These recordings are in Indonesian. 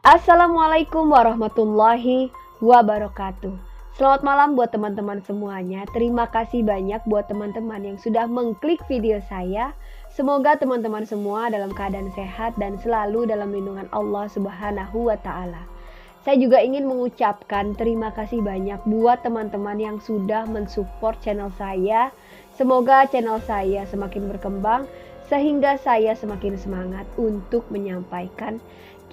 Assalamualaikum warahmatullahi wabarakatuh. Selamat malam buat teman-teman semuanya. Terima kasih banyak buat teman-teman yang sudah mengklik video saya. Semoga teman-teman semua dalam keadaan sehat dan selalu dalam lindungan Allah Subhanahu wa Ta'ala. Saya juga ingin mengucapkan terima kasih banyak buat teman-teman yang sudah mensupport channel saya. Semoga channel saya semakin berkembang sehingga saya semakin semangat untuk menyampaikan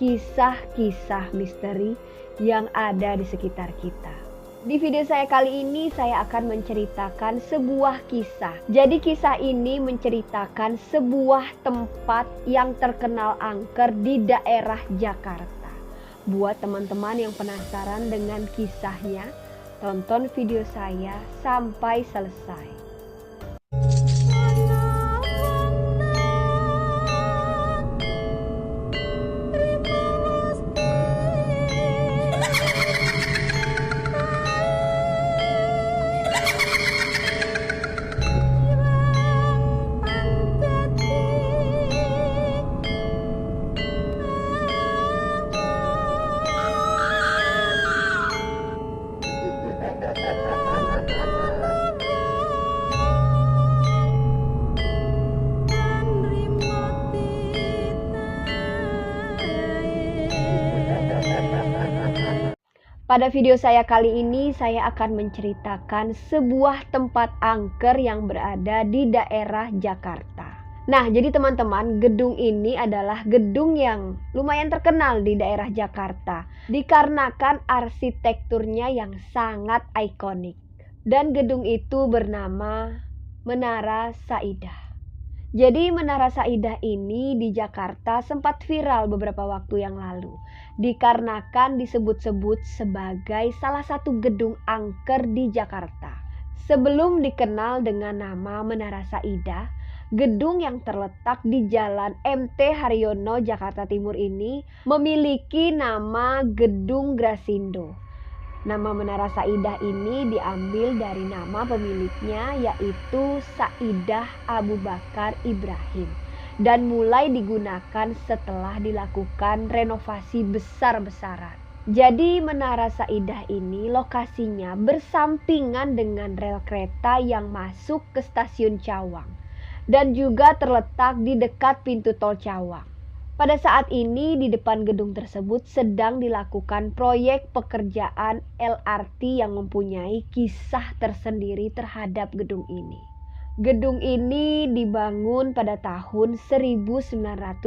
kisah-kisah misteri yang ada di sekitar kita. Di video saya kali ini saya akan menceritakan sebuah kisah. Jadi kisah ini menceritakan sebuah tempat yang terkenal angker di daerah Jakarta. Buat teman-teman yang penasaran dengan kisahnya, tonton video saya sampai selesai. Pada video saya kali ini saya akan menceritakan sebuah tempat angker yang berada di daerah Jakarta. Nah, jadi teman-teman, gedung ini adalah gedung yang lumayan terkenal di daerah Jakarta dikarenakan arsitekturnya yang sangat ikonik. Dan gedung itu bernama Menara Saidah. Jadi Menara Saidah ini di Jakarta sempat viral beberapa waktu yang lalu dikarenakan disebut-sebut sebagai salah satu gedung angker di Jakarta. Sebelum dikenal dengan nama Menara Saidah, gedung yang terletak di Jalan MT Haryono, Jakarta Timur ini memiliki nama Gedung Grasindo. Nama Menara Saidah ini diambil dari nama pemiliknya, yaitu Saidah Abu Bakar Ibrahim, dan mulai digunakan setelah dilakukan renovasi besar-besaran. Jadi Menara Saidah ini lokasinya bersampingan dengan rel kereta yang masuk ke stasiun Cawang dan juga terletak di dekat pintu tol Cawang. Pada saat ini di depan gedung tersebut sedang dilakukan proyek pekerjaan LRT yang mempunyai kisah tersendiri terhadap gedung ini. Gedung ini dibangun pada tahun 1995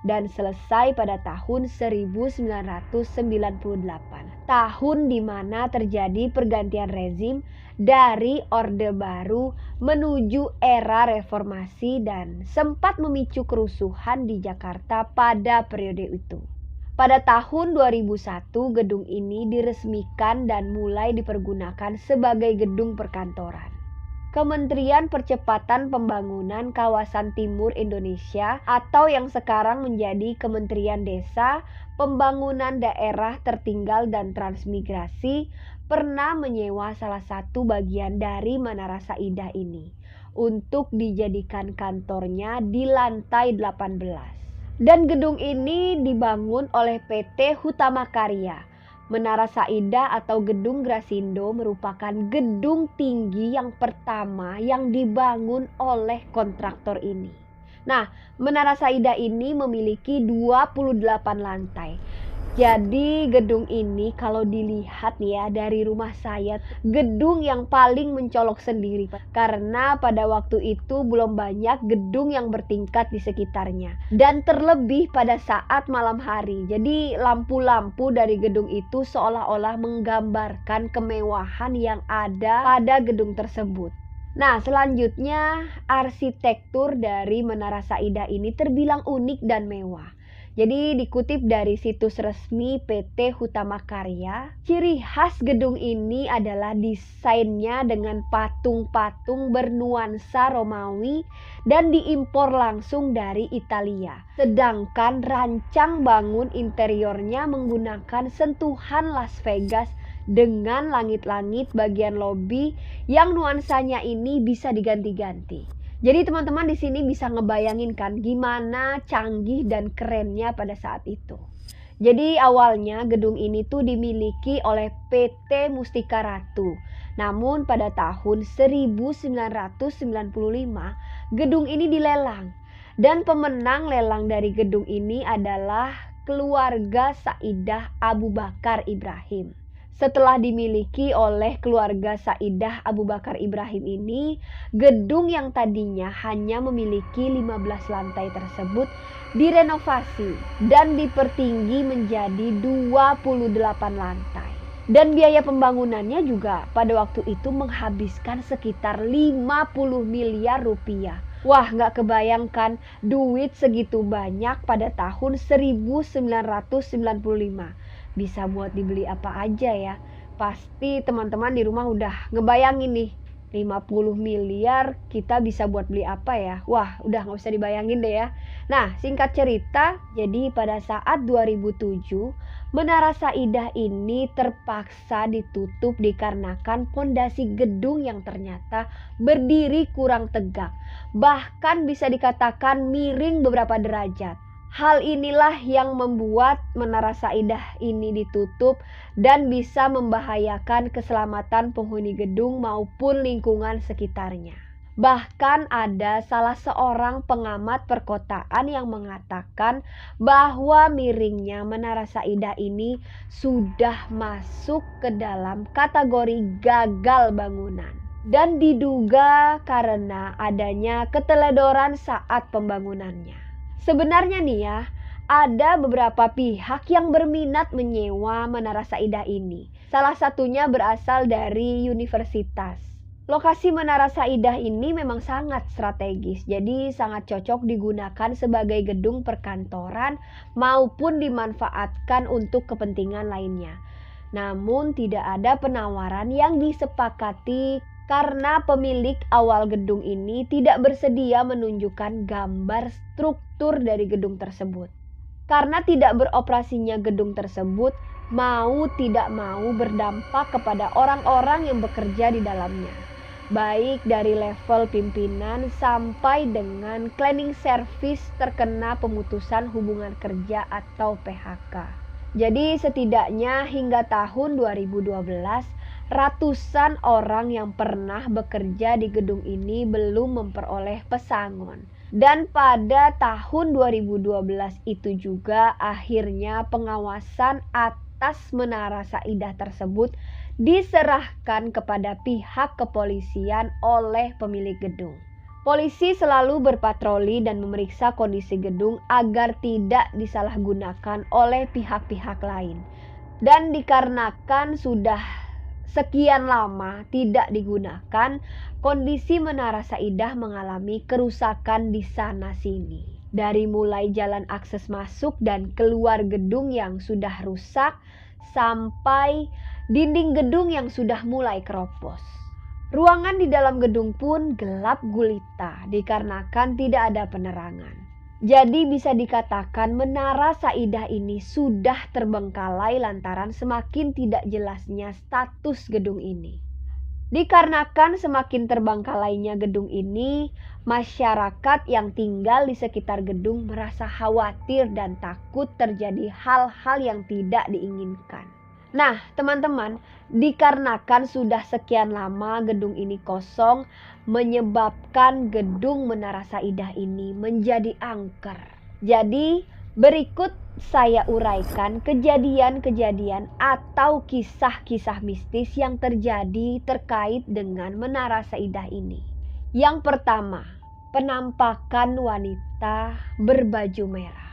dan selesai pada tahun 1998. Tahun di mana terjadi pergantian rezim dari Orde Baru menuju era reformasi dan sempat memicu kerusuhan di Jakarta pada periode itu. Pada tahun 2001 gedung ini diresmikan dan mulai dipergunakan sebagai gedung perkantoran. Kementerian Percepatan Pembangunan Kawasan Timur Indonesia atau yang sekarang menjadi Kementerian Desa, Pembangunan Daerah Tertinggal dan Transmigrasi pernah menyewa salah satu bagian dari Menara Saidah ini untuk dijadikan kantornya di lantai 18. Dan gedung ini dibangun oleh PT Hutama Karya. Menara Saidah atau Gedung Grasindo merupakan gedung tinggi yang pertama yang dibangun oleh kontraktor ini. Nah, Menara Saidah ini memiliki 28 lantai. Jadi gedung ini kalau dilihat ya dari rumah saya, gedung yang paling mencolok sendiri karena pada waktu itu belum banyak gedung yang bertingkat di sekitarnya, dan terlebih pada saat malam hari. Jadi lampu-lampu dari gedung itu seolah-olah menggambarkan kemewahan yang ada pada gedung tersebut. Nah, selanjutnya arsitektur dari Menara Saidah ini terbilang unik dan mewah. Jadi dikutip dari situs resmi PT Hutama Karya, ciri khas gedung ini adalah desainnya dengan patung-patung bernuansa Romawi dan diimpor langsung dari Italia. Sedangkan rancang bangun interiornya menggunakan sentuhan Las Vegas dengan langit-langit bagian lobi yang nuansanya ini bisa diganti-ganti. Jadi teman-teman di sini bisa ngebayangin kan gimana canggih dan kerennya pada saat itu. Jadi awalnya gedung ini tuh dimiliki oleh PT Mustika Ratu. Namun pada tahun 1995 gedung ini dilelang. Dan pemenang lelang dari gedung ini adalah keluarga Saidah Abu Bakar Ibrahim. Setelah dimiliki oleh keluarga Saidah Abu Bakar Ibrahim ini, gedung yang tadinya hanya memiliki 15 lantai tersebut direnovasi dan dipertinggi menjadi 28 lantai. Dan biaya pembangunannya juga pada waktu itu menghabiskan sekitar 50 miliar rupiah. Wah, nggak kebayangkan duit segitu banyak pada tahun 1995. Bisa buat dibeli apa aja ya. Pasti teman-teman di rumah udah ngebayangin nih, 50 miliar kita bisa buat beli apa ya. Wah, udah nggak usah dibayangin deh ya. Nah, singkat cerita, jadi pada saat 2007 Menara Saidah ini terpaksa ditutup dikarenakan pondasi gedung yang ternyata berdiri kurang tegak. Bahkan bisa dikatakan miring beberapa derajat. Hal inilah yang membuat Menara Saidah ini ditutup dan bisa membahayakan keselamatan penghuni gedung maupun lingkungan sekitarnya. Bahkan ada salah seorang pengamat perkotaan yang mengatakan bahwa miringnya Menara Saidah ini sudah masuk ke dalam kategori gagal bangunan. Dan diduga karena adanya keteledoran saat pembangunannya. Sebenarnya nih ya, ada beberapa pihak yang berminat menyewa Menara Saidah ini. Salah satunya berasal dari universitas. Lokasi Menara Saidah ini memang sangat strategis, jadi sangat cocok digunakan sebagai gedung perkantoran maupun dimanfaatkan untuk kepentingan lainnya. Namun tidak ada penawaran yang disepakati karena pemilik awal gedung ini tidak bersedia menunjukkan gambar struktur dari gedung tersebut. Karena tidak beroperasinya gedung tersebut, mau tidak mau berdampak kepada orang-orang yang bekerja di dalamnya. Baik dari level pimpinan sampai dengan cleaning service terkena pemutusan hubungan kerja atau PHK. Jadi setidaknya hingga tahun 2012, ratusan orang yang pernah bekerja di gedung ini belum memperoleh pesangon. Dan pada tahun 2012 itu juga akhirnya pengawasan atas Menara Saidah tersebut diserahkan kepada pihak kepolisian oleh pemilik gedung. Polisi selalu berpatroli dan memeriksa kondisi gedung agar tidak disalahgunakan oleh pihak-pihak lain. Dan dikarenakan sudah sekian lama tidak digunakan, kondisi Menara Saidah mengalami kerusakan di sana-sini. Dari mulai jalan akses masuk dan keluar gedung yang sudah rusak, sampai dinding gedung yang sudah mulai keropos. Ruangan di dalam gedung pun gelap gulita dikarenakan tidak ada penerangan. Jadi bisa dikatakan Menara Saidah ini sudah terbengkalai lantaran semakin tidak jelasnya status gedung ini. Dikarenakan semakin terbengkalainya gedung ini, masyarakat yang tinggal di sekitar gedung merasa khawatir dan takut terjadi hal-hal yang tidak diinginkan. Nah, teman-teman, dikarenakan sudah sekian lama gedung ini kosong, menyebabkan gedung Menara Saidah ini menjadi angker. Jadi, berikut saya uraikan kejadian-kejadian atau kisah-kisah mistis yang terjadi terkait dengan Menara Saidah ini. Yang pertama, penampakan wanita berbaju merah.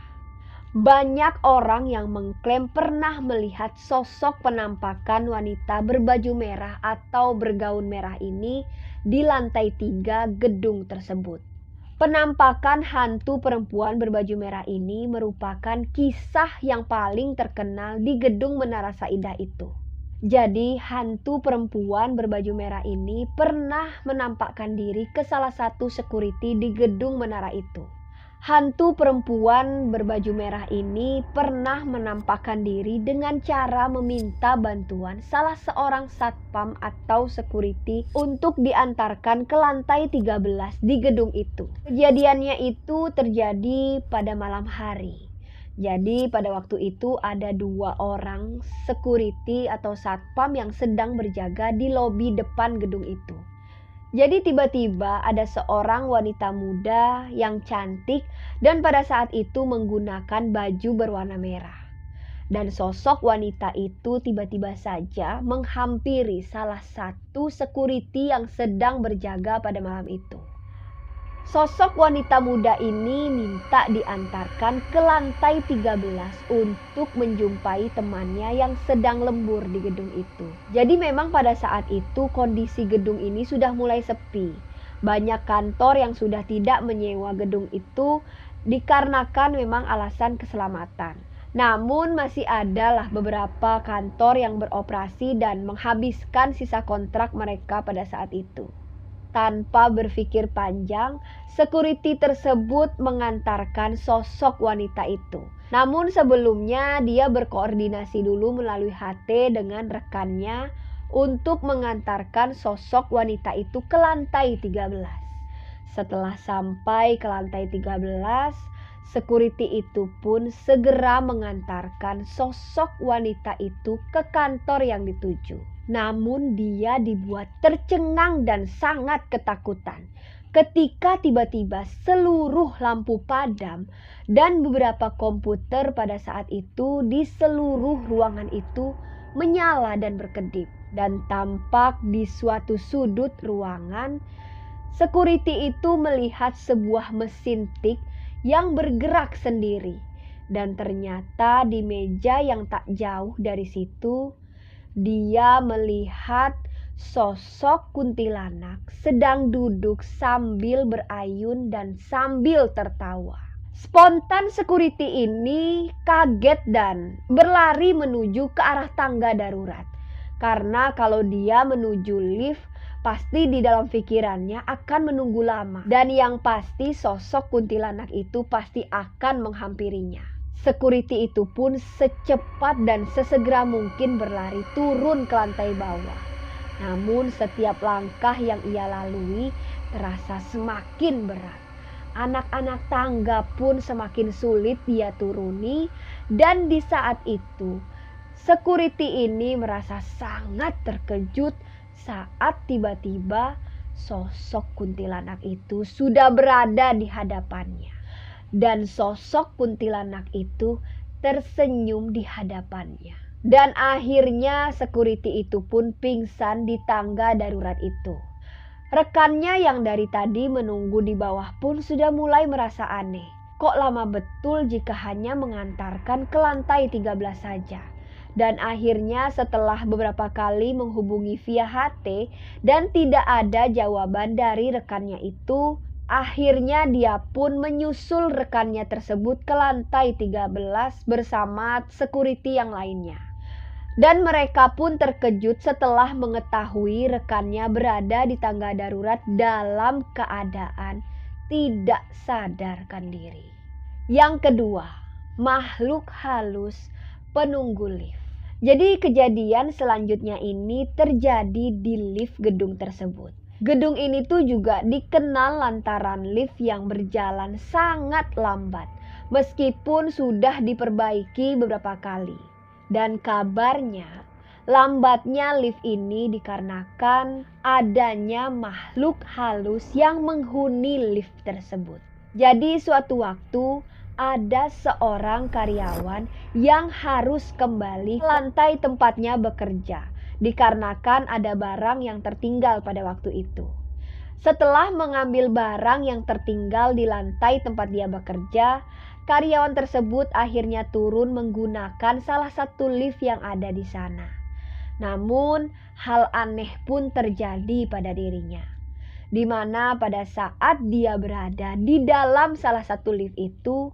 Banyak orang yang mengklaim pernah melihat sosok penampakan wanita berbaju merah atau bergaun merah ini di lantai 3 gedung tersebut. Penampakan hantu perempuan berbaju merah ini merupakan kisah yang paling terkenal di gedung Menara Saidah itu. Jadi hantu perempuan berbaju merah ini pernah menampakkan diri ke salah satu security di gedung menara itu. Hantu perempuan berbaju merah ini pernah menampakkan diri dengan cara meminta bantuan salah seorang satpam atau security untuk diantarkan ke lantai 13 di gedung itu. Kejadiannya itu terjadi pada malam hari. Jadi pada waktu itu ada 2 orang security atau satpam yang sedang berjaga di lobi depan gedung itu. Jadi tiba-tiba ada seorang wanita muda yang cantik dan pada saat itu menggunakan baju berwarna merah. Dan sosok wanita itu tiba-tiba saja menghampiri salah satu security yang sedang berjaga pada malam itu. Sosok wanita muda ini minta diantarkan ke lantai 13 untuk menjumpai temannya yang sedang lembur di gedung itu. Jadi memang pada saat itu kondisi gedung ini sudah mulai sepi. Banyak kantor yang sudah tidak menyewa gedung itu dikarenakan memang alasan keselamatan. Namun masih adalah beberapa kantor yang beroperasi dan menghabiskan sisa kontrak mereka pada saat itu. Tanpa berpikir panjang, security tersebut mengantarkan sosok wanita itu. Namun sebelumnya dia berkoordinasi dulu melalui HT dengan rekannya untuk mengantarkan sosok wanita itu ke lantai 13. Setelah sampai ke lantai 13, security itu pun segera mengantarkan sosok wanita itu ke kantor yang dituju. Namun dia dibuat tercengang dan sangat ketakutan ketika tiba-tiba seluruh lampu padam dan beberapa komputer pada saat itu di seluruh ruangan itu menyala dan berkedip. Dan tampak di suatu sudut ruangan, security itu melihat sebuah mesin tik yang bergerak sendiri. Dan ternyata di meja yang tak jauh dari situ, dia melihat sosok kuntilanak sedang duduk sambil berayun dan sambil tertawa. Spontan security ini kaget dan berlari menuju ke arah tangga darurat. Karena kalau dia menuju lift, pasti di dalam pikirannya akan menunggu lama. Dan yang pasti sosok kuntilanak itu pasti akan menghampirinya. Security itu pun secepat dan sesegera mungkin berlari turun ke lantai bawah. Namun setiap langkah yang ia lalui terasa semakin berat. Anak-anak tangga pun semakin sulit dia turuni. Dan di saat itu security ini merasa sangat terkejut saat tiba-tiba sosok kuntilanak itu sudah berada di hadapannya. Dan sosok kuntilanak itu tersenyum di hadapannya. Dan akhirnya security itu pun pingsan di tangga darurat itu. Rekannya yang dari tadi menunggu di bawah pun sudah mulai merasa aneh. Kok lama betul jika hanya mengantarkan ke lantai 13 saja. Dan akhirnya setelah beberapa kali menghubungi via HT dan tidak ada jawaban dari rekannya itu, akhirnya dia pun menyusul rekannya tersebut ke lantai 13 bersama security yang lainnya. Dan mereka pun terkejut setelah mengetahui rekannya berada di tangga darurat dalam keadaan tidak sadarkan diri. Yang kedua, makhluk halus penunggu lift. Jadi kejadian selanjutnya ini terjadi di lift gedung tersebut. Gedung ini tuh juga dikenal lantaran lift yang berjalan sangat lambat meskipun sudah diperbaiki beberapa kali. Dan kabarnya lambatnya lift ini dikarenakan adanya makhluk halus yang menghuni lift tersebut. Jadi suatu waktu ada seorang karyawan yang harus kembali ke lantai tempatnya bekerja dikarenakan ada barang yang tertinggal pada waktu itu. Setelah mengambil barang yang tertinggal di lantai tempat dia bekerja, karyawan tersebut akhirnya turun menggunakan salah satu lift yang ada di sana. Namun hal aneh pun terjadi pada dirinya, di mana pada saat dia berada di dalam salah satu lift itu,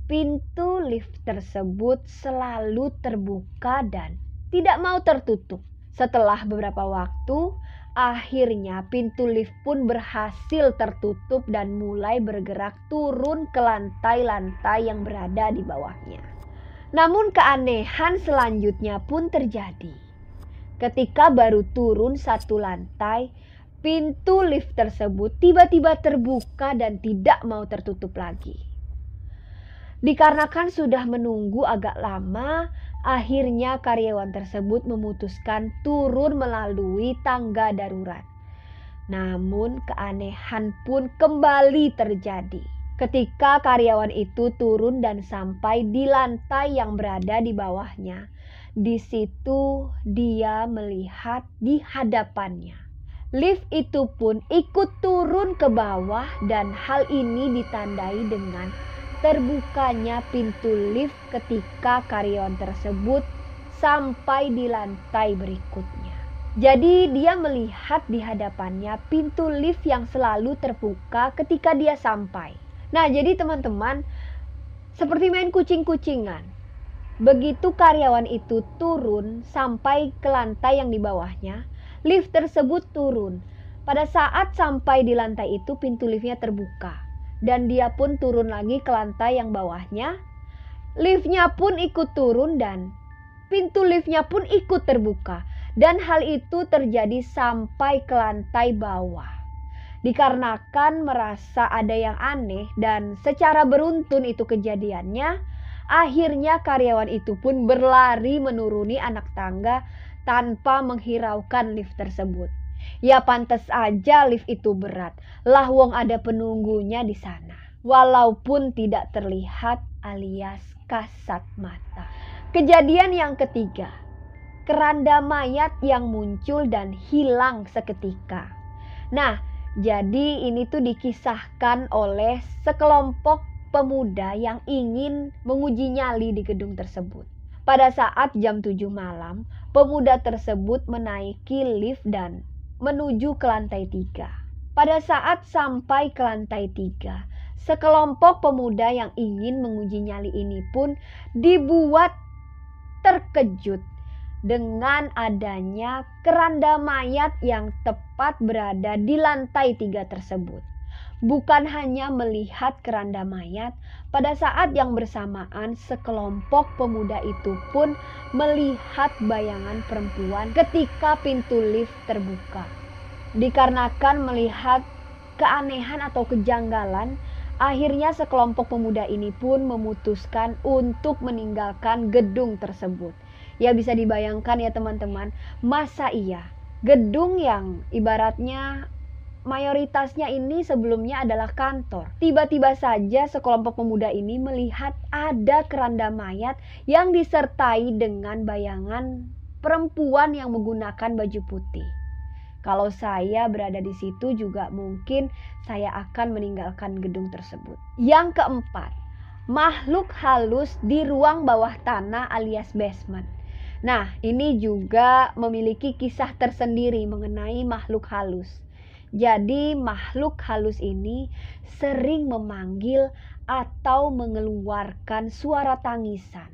pintu lift tersebut selalu terbuka dan tidak mau tertutup. Setelah beberapa waktu, Akhirnya pintu lift pun berhasil tertutup dan mulai bergerak turun ke lantai-lantai yang berada di bawahnya. Namun keanehan selanjutnya pun terjadi. Ketika baru turun satu lantai, pintu lift tersebut tiba-tiba terbuka dan tidak mau tertutup lagi. Dikarenakan sudah menunggu agak lama, akhirnya karyawan tersebut memutuskan turun melalui tangga darurat. Namun keanehan pun kembali terjadi. Ketika karyawan itu turun dan sampai di lantai yang berada di bawahnya, di situ dia melihat di hadapannya lift itu pun ikut turun ke bawah, dan hal ini ditandai dengan terbukanya pintu lift ketika karyawan tersebut sampai di lantai berikutnya. Jadi dia melihat di hadapannya pintu lift yang selalu terbuka ketika dia sampai. Nah, jadi teman-teman, seperti main kucing-kucingan. Begitu karyawan itu turun sampai ke lantai yang di bawahnya, lift tersebut turun. Pada saat sampai di lantai itu, pintu liftnya terbuka. Dan dia pun turun lagi ke lantai yang bawahnya. Liftnya pun ikut turun dan pintu liftnya pun ikut terbuka. Dan hal itu terjadi sampai ke lantai bawah. Dikarenakan merasa ada yang aneh dan secara beruntun itu kejadiannya, akhirnya karyawan itu pun berlari menuruni anak tangga tanpa menghiraukan lift tersebut. Ya pantas aja lift itu berat, lah wong ada penunggunya di sana. Walaupun tidak terlihat alias kasat mata. Kejadian yang ketiga, keranda mayat yang muncul dan hilang seketika. Nah, jadi ini tuh dikisahkan oleh sekelompok pemuda yang ingin menguji nyali di gedung tersebut. Pada saat jam 7 malam, pemuda tersebut menaiki lift dan menuju ke lantai 3. Pada saat sampai ke lantai 3, sekelompok pemuda yang ingin menguji nyali ini pun dibuat terkejut dengan adanya keranda mayat yang tepat berada di lantai 3 tersebut. Bukan hanya melihat keranda mayat, pada saat yang bersamaan sekelompok pemuda itu pun melihat bayangan perempuan ketika pintu lift terbuka. Dikarenakan melihat keanehan atau kejanggalan, akhirnya sekelompok pemuda ini pun memutuskan untuk meninggalkan gedung tersebut. Ya bisa dibayangkan ya teman-teman, masa iya gedung yang ibaratnya mayoritasnya ini sebelumnya adalah kantor. Tiba-tiba saja sekelompok pemuda ini melihat ada keranda mayat yang disertai dengan bayangan perempuan yang menggunakan baju putih. Kalau saya berada di situ juga mungkin saya akan meninggalkan gedung tersebut. Yang keempat, makhluk halus di ruang bawah tanah alias basement. Nah, ini juga memiliki kisah tersendiri mengenai makhluk halus. Jadi makhluk halus ini sering memanggil atau mengeluarkan suara tangisan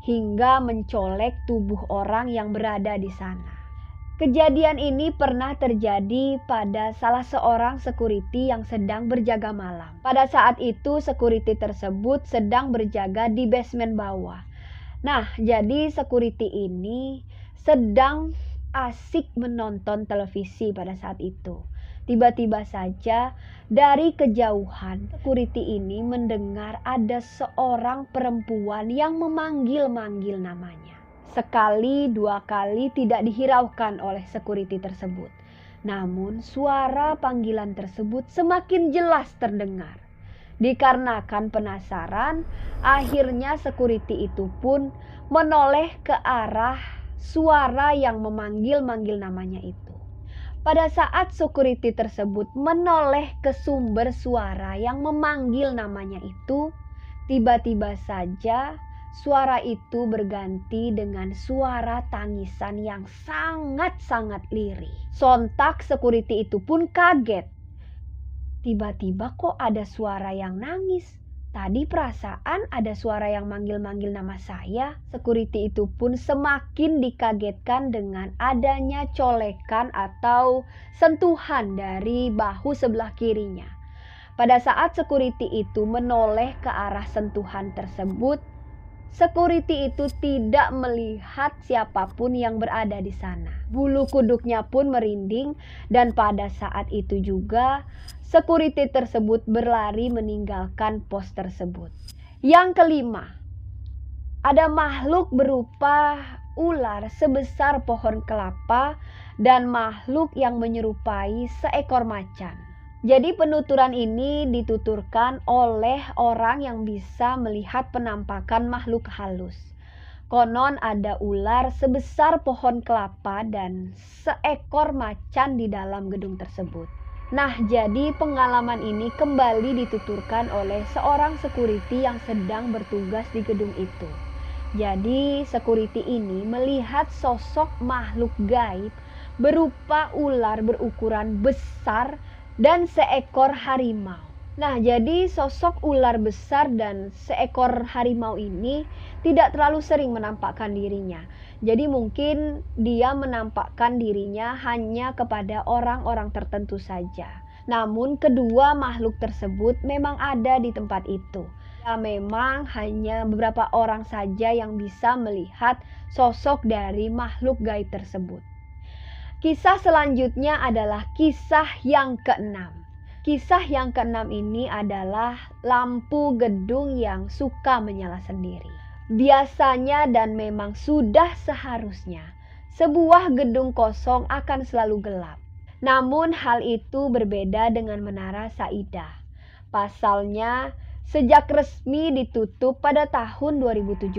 hingga mencolek tubuh orang yang berada di sana. Kejadian ini pernah terjadi pada salah seorang security yang sedang berjaga malam. Pada saat itu security tersebut sedang berjaga di basement bawah. Nah, jadi security ini sedang asik menonton televisi pada saat itu. Tiba-tiba saja dari kejauhan security ini mendengar ada seorang perempuan yang memanggil-manggil namanya. Sekali, dua kali tidak dihiraukan oleh security tersebut. Namun suara panggilan tersebut semakin jelas terdengar. Dikarenakan penasaran, akhirnya security itu pun menoleh ke arah suara yang memanggil-manggil namanya itu. Pada saat security tersebut menoleh ke sumber suara yang memanggil namanya itu, tiba-tiba saja suara itu berganti dengan suara tangisan yang sangat-sangat lirih. Sontak security itu pun kaget. Tiba-tiba kok ada suara yang nangis? Tadi perasaan ada suara yang manggil-manggil nama saya. Security itu pun semakin dikagetkan dengan adanya colekan atau sentuhan dari bahu sebelah kirinya. Pada saat security itu menoleh ke arah sentuhan tersebut, security itu tidak melihat siapapun yang berada di sana. Bulu kuduknya pun merinding dan pada saat itu juga security tersebut berlari meninggalkan pos tersebut. Yang kelima, ada makhluk berupa ular sebesar pohon kelapa dan makhluk yang menyerupai seekor macan. Jadi penuturan ini dituturkan oleh orang yang bisa melihat penampakan makhluk halus. Konon ada ular sebesar pohon kelapa dan seekor macan di dalam gedung tersebut. Nah, jadi pengalaman ini kembali dituturkan oleh seorang security yang sedang bertugas di gedung itu. Jadi security ini melihat sosok makhluk gaib berupa ular berukuran besar dan seekor harimau. Nah, jadi sosok ular besar dan seekor harimau ini tidak terlalu sering menampakkan dirinya. Jadi mungkin dia menampakkan dirinya hanya kepada orang-orang tertentu saja. Namun kedua makhluk tersebut memang ada di tempat itu. Ya, memang hanya beberapa orang saja yang bisa melihat sosok dari makhluk gaib tersebut. Kisah selanjutnya adalah kisah yang keenam. Kisah yang keenam ini adalah lampu gedung yang suka menyala sendiri. Biasanya dan memang sudah seharusnya sebuah gedung kosong akan selalu gelap. Namun hal itu berbeda dengan Menara Saidah. Pasalnya, sejak resmi ditutup pada tahun 2017,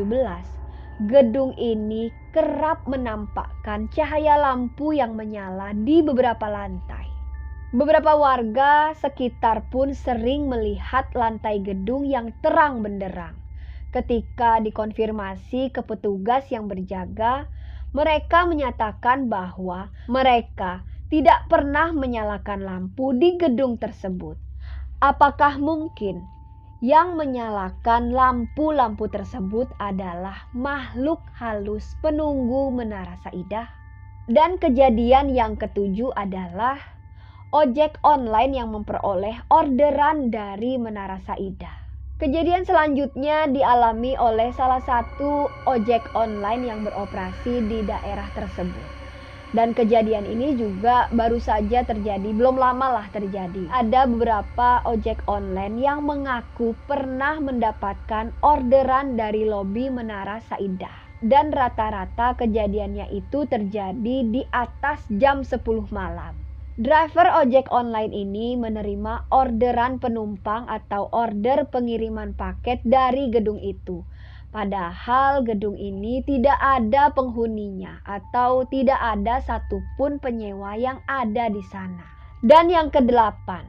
gedung ini kerap menampakkan cahaya lampu yang menyala di beberapa lantai. Beberapa warga sekitar pun sering melihat lantai gedung yang terang benderang. Ketika dikonfirmasi ke petugas yang berjaga, mereka menyatakan bahwa mereka tidak pernah menyalakan lampu di gedung tersebut. Apakah mungkin yang menyalakan lampu-lampu tersebut adalah makhluk halus penunggu Menara Saidah? Dan kejadian yang ketujuh adalah ojek online yang memperoleh orderan dari Menara Saidah. Kejadian selanjutnya dialami oleh salah satu ojek online yang beroperasi di daerah tersebut. Dan kejadian ini juga baru saja terjadi, belum lama lah terjadi. Ada beberapa ojek online yang mengaku pernah mendapatkan orderan dari lobi Menara Saidah. Dan rata-rata kejadiannya itu terjadi di atas jam 10 malam. Driver ojek online ini menerima orderan penumpang atau order pengiriman paket dari gedung itu. Padahal gedung ini tidak ada penghuninya atau tidak ada satupun penyewa yang ada di sana. Dan yang kedelapan,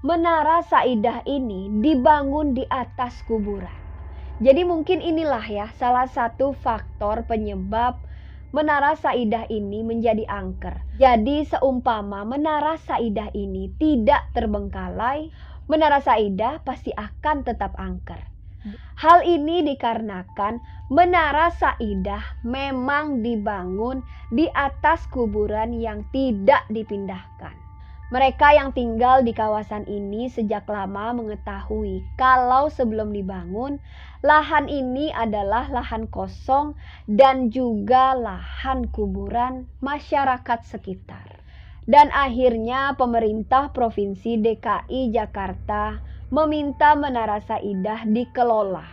Menara Saidah ini dibangun di atas kuburan. Jadi mungkin inilah ya salah satu faktor penyebab Menara Saidah ini menjadi angker. Jadi seumpama Menara Saidah ini tidak terbengkalai, Menara Saidah pasti akan tetap angker. Hal ini dikarenakan Menara Saidah memang dibangun di atas kuburan yang tidak dipindahkan. Mereka yang tinggal di kawasan ini sejak lama mengetahui kalau sebelum dibangun, lahan ini adalah lahan kosong dan juga lahan kuburan masyarakat sekitar. Dan akhirnya pemerintah Provinsi DKI Jakarta meminta Menara Saidah dikelola.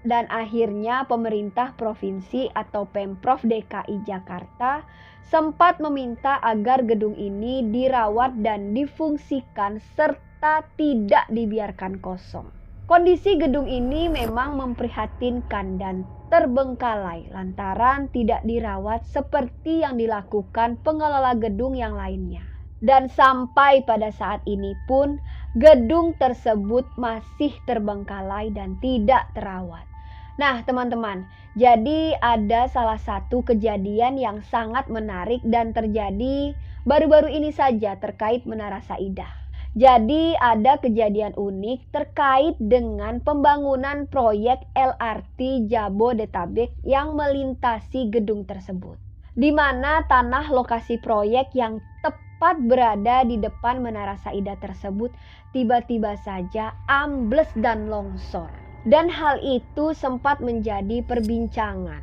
Dan akhirnya pemerintah provinsi atau Pemprov DKI Jakarta sempat meminta agar gedung ini dirawat dan difungsikan serta tidak dibiarkan kosong. Kondisi gedung ini memang memprihatinkan dan terbengkalai lantaran tidak dirawat seperti yang dilakukan pengelola gedung yang lainnya. Dan sampai pada saat ini pun gedung tersebut masih terbengkalai dan tidak terawat. Nah teman-teman, jadi ada salah satu kejadian yang sangat menarik dan terjadi baru-baru ini saja terkait Menara Saidah. Jadi ada kejadian unik terkait dengan pembangunan proyek LRT Jabodetabek yang melintasi gedung tersebut, di mana tanah lokasi proyek yang tepat berada di depan Menara Saida tersebut tiba-tiba saja ambles dan longsor. Dan hal itu sempat menjadi perbincangan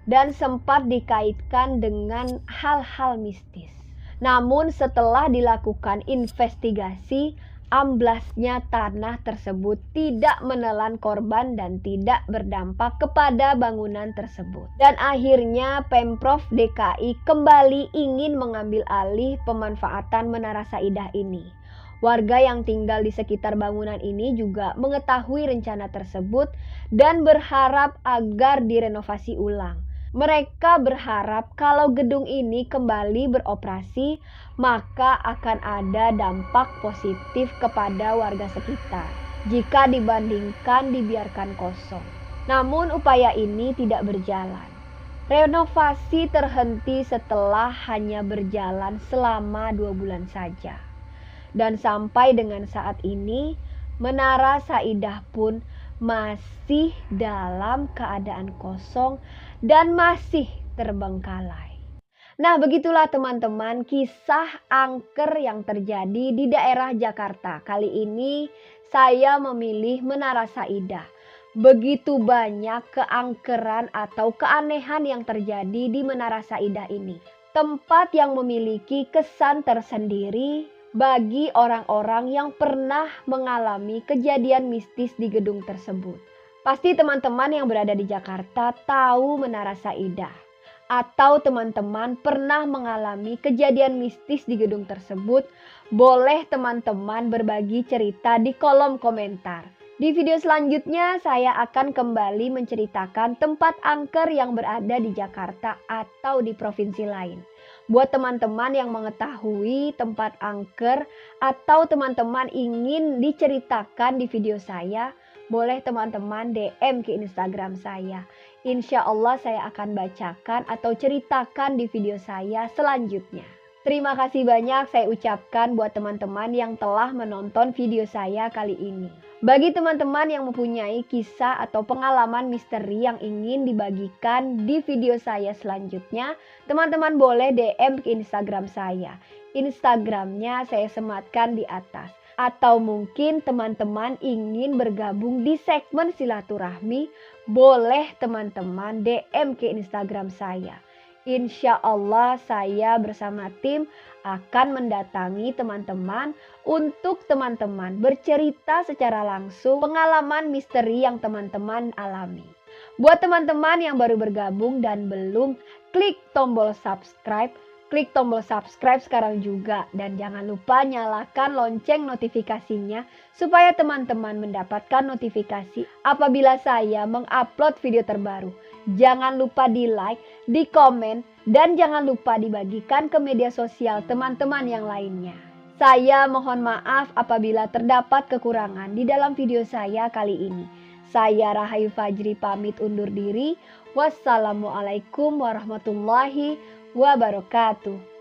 dan sempat dikaitkan dengan hal-hal mistis. Namun setelah dilakukan investigasi, amblasnya tanah tersebut tidak menelan korban dan tidak berdampak kepada bangunan tersebut. Dan akhirnya Pemprov DKI kembali ingin mengambil alih pemanfaatan Menara Saidah ini. Warga yang tinggal di sekitar bangunan ini juga mengetahui rencana tersebut dan berharap agar direnovasi ulang. Mereka berharap kalau gedung ini kembali beroperasi, maka akan ada dampak positif kepada warga sekitar jika dibandingkan dibiarkan kosong. Namun upaya ini tidak berjalan. Renovasi terhenti setelah hanya berjalan selama 2 bulan saja. Dan sampai dengan saat ini, Menara Saidah pun masih dalam keadaan kosong dan masih terbengkalai. Nah, begitulah teman-teman kisah angker yang terjadi di daerah Jakarta. Kali ini saya memilih Menara Saidah. Begitu banyak keangkeran atau keanehan yang terjadi di Menara Saidah ini. Tempat yang memiliki kesan tersendiri bagi orang-orang yang pernah mengalami kejadian mistis di gedung tersebut. Pasti teman-teman yang berada di Jakarta tahu Menara Saidah, atau teman-teman pernah mengalami kejadian mistis di gedung tersebut. Boleh teman-teman berbagi cerita di kolom komentar. Di video selanjutnya saya akan kembali menceritakan tempat angker yang berada di Jakarta atau di provinsi lain. Buat teman-teman yang mengetahui tempat angker atau teman-teman ingin diceritakan di video saya, boleh teman-teman DM ke Instagram saya. Insya Allah saya akan bacakan atau ceritakan di video saya selanjutnya. Terima kasih banyak saya ucapkan buat teman-teman yang telah menonton video saya kali ini. Bagi teman-teman yang mempunyai kisah atau pengalaman misteri yang ingin dibagikan di video saya selanjutnya, teman-teman boleh DM ke Instagram saya. Instagramnya saya sematkan di atas. Atau mungkin teman-teman ingin bergabung di segmen silaturahmi, boleh teman-teman DM ke Instagram saya. Insya Allah saya bersama tim akan mendatangi teman-teman untuk teman-teman bercerita secara langsung pengalaman misteri yang teman-teman alami. Buat teman-teman yang baru bergabung dan belum klik tombol subscribe, klik tombol subscribe sekarang juga. Dan jangan lupa nyalakan lonceng notifikasinya supaya teman-teman mendapatkan notifikasi apabila saya mengupload video terbaru. Jangan lupa di like, di komen, dan jangan lupa dibagikan ke media sosial teman-teman yang lainnya. Saya mohon maaf apabila terdapat kekurangan di dalam video saya kali ini. Saya Rahayu Fajri pamit undur diri. Wassalamualaikum warahmatullahi wabarakatuh.